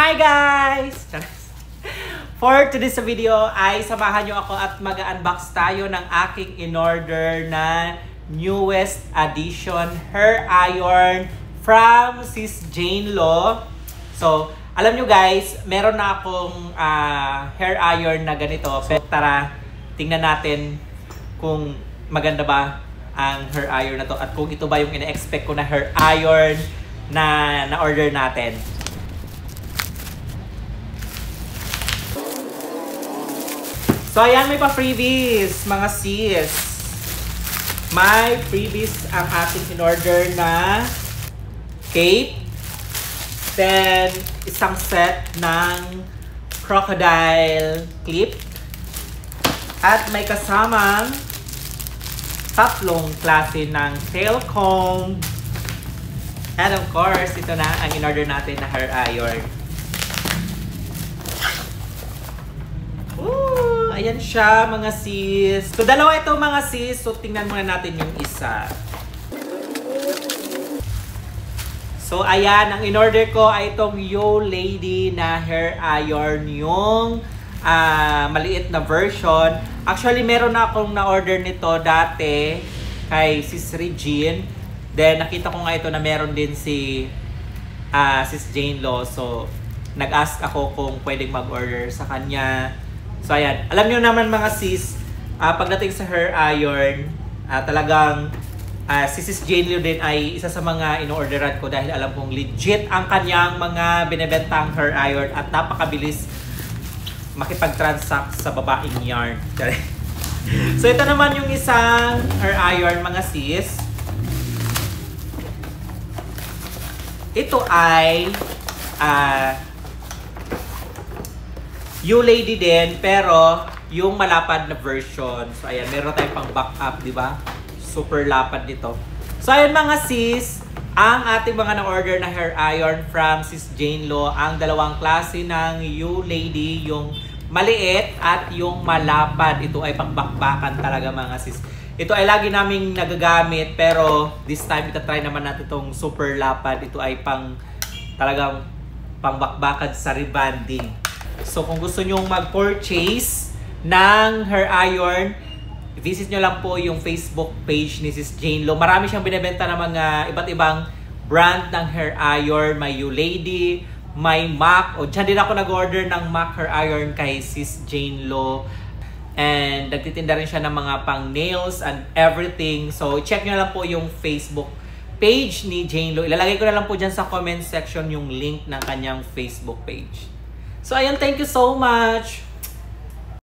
Hi guys! For today's video ay samahan nyo ako at mag-unbox tayo ng aking in-order na newest addition hair iron from Sis Jane Lo. So, alam nyo guys, meron na akong hair iron na ganito. Pero tara, tingnan natin kung maganda ba ang hair iron na to at kung ito ba yung ina-expect ko na hair iron na na-order natin. So, ayan, may pa-freebies, mga sis. May freebies ang ating in-order na cape. Then, isang set ng crocodile clip. At may kasamang tatlong klase ng tail comb. And of course, ito na ang in-order natin na hair iron. Ayan siya, mga sis. So, dalawa ito, mga sis. So, tingnan muna natin yung isa. So, ayan. Ang in-order ko ay itong Yo Lady na hair iron. Yung maliit na version. Actually, meron na akong na-order nito dati kay Sis Regine. Then, nakita ko nga ito na meron din si Sis Jane Lo. So, nag-ask ako kung pwedeng mag-order sa kanya. So, ayan. Alam nyo naman mga sis, pagdating sa hair iron, talagang si Sis Jane Lo din ay isa sa mga in-orderan ko dahil alam kong legit ang kanyang mga binibentang hair iron at napakabilis makipag-transact sa babaeng yarn. So, ito naman yung isang hair iron, mga sis. Ito ay Yo Lady din, pero yung malapad na version. So, ayan, meron tayong pang backup, di ba? Super lapad nito. So, ayan mga sis, ang ating mga na-order na hair iron from Sis Jane Lo, ang dalawang klase ng Yo Lady, yung maliit at yung malapad. Ito ay pang-bakbakan talaga mga sis. Ito ay lagi naming nagagamit, pero this time itatry naman natin itong super lapad. Ito ay talagang pang-bakbakan sa rebonding. So, kung gusto nyo mag-purchase ng hair iron, visit nyo lang po yung Facebook page ni Sis Jane Lo. Marami siyang binibenta ng mga iba't ibang brand ng hair iron. May You Lady, may MAC. O, dyan din ako nag-order ng MAC hair iron kay Sis Jane Lo. And nagtitinda rin siya ng mga pang nails and everything. So, check nyo lang po yung Facebook page ni Jane Lo. Ilalagay ko na lang po dyan sa comment section yung link ng kanyang Facebook page. So, ayan, thank you so much!